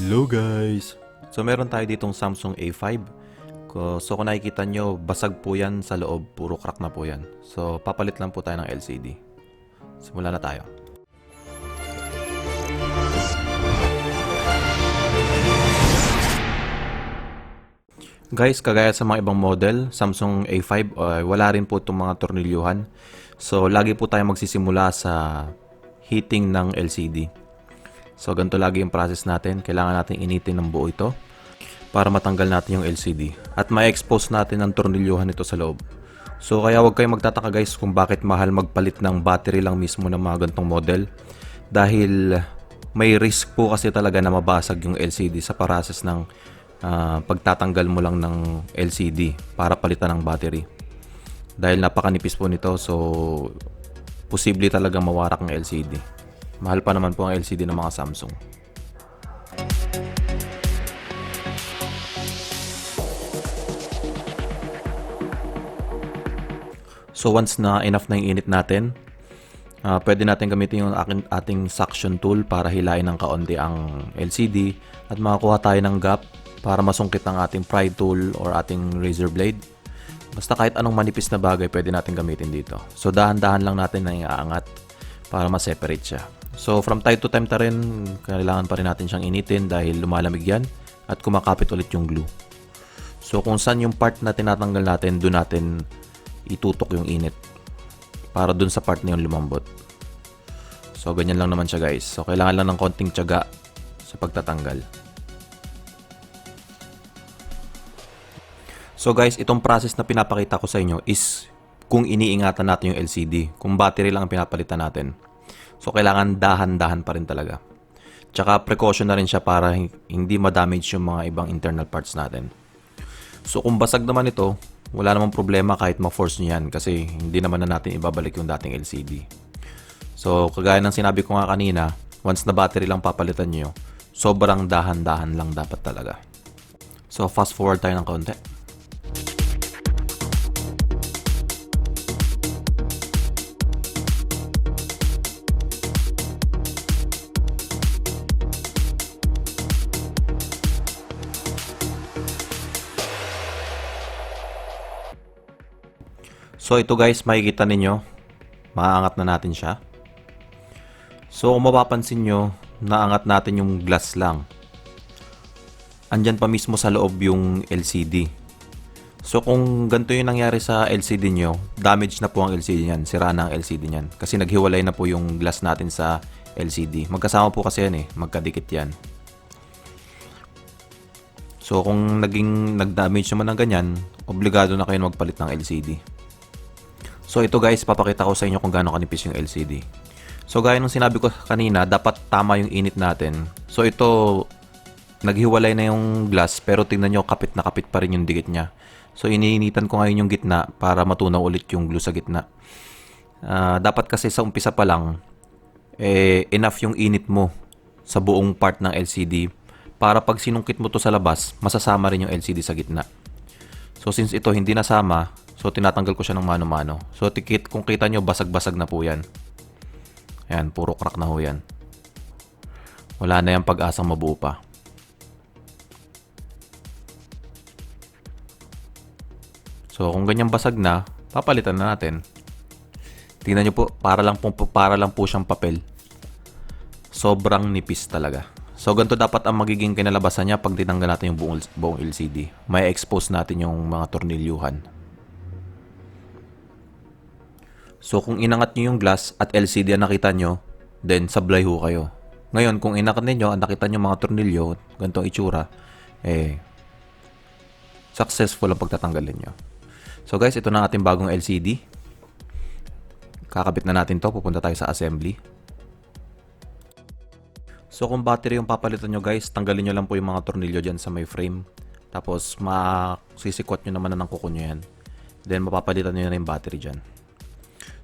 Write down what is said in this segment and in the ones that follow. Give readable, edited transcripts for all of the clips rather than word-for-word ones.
Hello guys! So meron tayo ditong Samsung A5. So kung nakikita nyo, basag po yan sa loob, puro crack na po yan. So papalit lang po tayo ng LCD. Simula na tayo. Guys, kagaya sa mga ibang model, Samsung A5, wala rin po itong mga tornilyuhan. So lagi po tayo magsisimula sa heating ng LCD. So ganito lagi yung process natin. Kailangan natin initin ng buo ito para matanggal natin yung LCD at ma-expose natin ang tornilyuhan nito sa loob. So kaya huwag kayong magtataka guys kung bakit mahal magpalit ng battery lang mismo ng mga ganitong model, dahil may risk po kasi talaga na mabasag yung LCD sa process ng pagtatanggal mo lang ng LCD para palitan ng battery. Dahil napakanipis po nito, so posible talaga mawarak ang LCD. Mahal pa naman po ang LCD ng mga Samsung. So once na enough na yung init natin, pwede natin gamitin yung ating suction tool para hilain ng kaunti ang LCD at makakuha tayo ng gap para masungkit ang ating pry tool or ating razor blade. Basta kahit anong manipis na bagay pwede natin gamitin dito. So dahan-dahan lang natin na iaangat para ma-separate siya. So from time to time ta rin, kailangan pa rin natin siyang initin dahil lumalamig yan at kumakapit ulit yung glue. So kung saan yung part na tinatanggal natin, doon natin itutok yung init para dun sa part na yung lumambot. So ganyan lang naman siya guys. So kailangan lang ng konting tiyaga sa pagtatanggal. So guys, itong process na pinapakita ko sa inyo is kung iniingatan natin yung LCD, kung battery lang ang pinapalitan natin. So kailangan dahan-dahan pa rin talaga. Tsaka precaution na rin siya para hindi ma-damage yung mga ibang internal parts natin. So kung basag naman ito, wala namang problema kahit ma-force nyo yan kasi hindi naman na natin ibabalik yung dating LCD. So kagaya ng sinabi ko nga kanina, once na battery lang papalitan nyo, sobrang dahan-dahan lang dapat talaga. So fast forward tayo ng kaunti. So ito guys, makikita ninyo, maangat na natin siya. So kung mapapansin nyo, naangat natin yung glass lang. Andyan pa mismo sa loob yung LCD. So kung ganito yung nangyari sa LCD nyo, damage na po ang LCD nyan, sira na ang LCD nyan. Kasi naghiwalay na po yung glass natin sa LCD. Magkasama po kasi yan magkadikit yan. So kung nag-damage naman ng ganyan, obligado na kayo magpalit ng LCD. So ito guys, papakita ko sa inyo kung gaano kanipis yung LCD. So gaya nung sinabi ko kanina, dapat tama yung init natin. So ito, naghiwalay na yung glass pero tingnan nyo, kapit na kapit pa rin yung dikit niya. So iniinitan ko ngayon yung gitna para matunaw ulit yung glue sa gitna. Dapat kasi sa umpisa pa lang, enough yung init mo sa buong part ng LCD para pag sinungkit mo to sa labas, masasama rin yung LCD sa gitna. So since ito hindi nasama, so tinatanggal ko siya ng mano-mano. So kung kita nyo, basag-basag na po yan. Ayan, puro crack na ho yan. Wala na yung pag-asang mabuo pa. So kung ganyan basag na, papalitan na natin. Tingnan nyo po, para lang po siyang papel. Sobrang nipis talaga. So ganito dapat ang magiging kinalabasan niya pag tinanggal natin yung buong LCD. May expose natin yung mga tornilyuhan. So kung inangat nyo yung glass at LCD ang nakita nyo, then sablay ho kayo. Ngayon kung inangat ninyo at nakita nyo mga tornilyo, ganitong itsura, successful ang pagtatanggalin nyo. So guys, ito na ating bagong LCD. Kakabit na natin to, pupunta tayo sa assembly. So kung battery yung papalitan nyo guys, tanggalin nyo lang po yung mga tornilyo dyan sa may frame. Tapos masisikwat nyo naman na ng kuko nyo yan. Then mapapalitan nyo na yung battery dyan.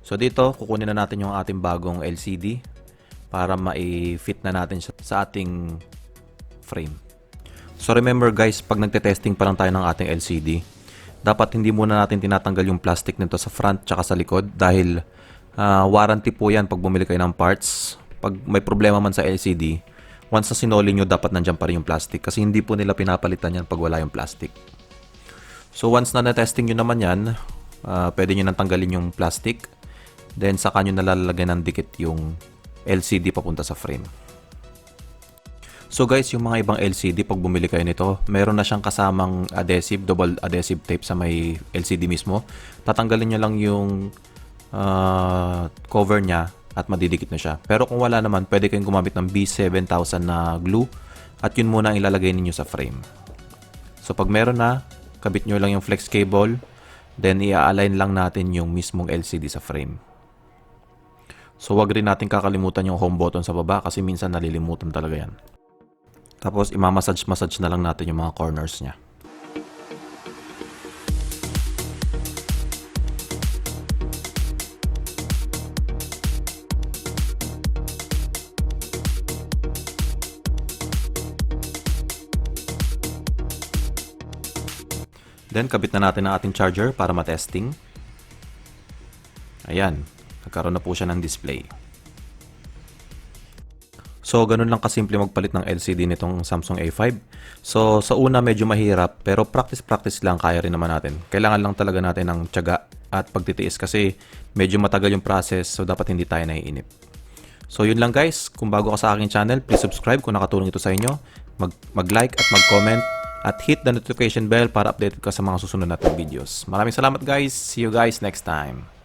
So dito, kukunin na natin yung ating bagong LCD para ma-fit na natin siya sa ating frame. So remember guys, pag nagte-testing pa lang tayo ng ating LCD, dapat hindi muna natin tinatanggal yung plastic nito sa front tsaka sa likod dahil warranty po yan pag bumili kayo ng parts. Pag may problema man sa LCD, once na sinoli nyo, dapat nandyan pa rin yung plastic kasi hindi po nila pinapalitan yan pag wala yung plastic. So once na na-testing nyo naman yan, pwede nyo nang tanggalin yung plastic. Then saka nyo nalalagyan ng dikit yung LCD papunta sa frame. So guys, yung mga ibang LCD, pag bumili kayo nito, meron na siyang kasamang adhesive, double adhesive tape sa may LCD mismo. Tatanggalin nyo lang yung cover niya at madidikit na siya. Pero kung wala naman, pwede kayong gumamit ng B7000 na glue at yun muna ang ilalagay ninyo sa frame. So pag meron na, kabit nyo lang yung flex cable, then i-align lang natin yung mismong LCD sa frame. So wag rin natin kakalimutan yung home button sa baba kasi minsan nalilimutan talaga yan. Tapos imamassage-massage na lang natin yung mga corners niya. Then kabit na natin ang ating charger para matesting. Ayan, nagkaroon na po siya ng display. So, ganun lang kasimple magpalit ng LCD nitong Samsung A5. So, sa una medyo mahirap, pero practice lang kaya rin naman natin. Kailangan lang talaga natin ng tiyaga at pagtitiis kasi medyo matagal yung process, so dapat hindi tayo naiinip. So, yun lang guys. Kung bago ka sa aking channel, please subscribe kung nakatulong ito sa inyo. Mag-like at mag-comment at hit the notification bell para updated ka sa mga susunod nating videos. Maraming salamat guys. See you guys next time.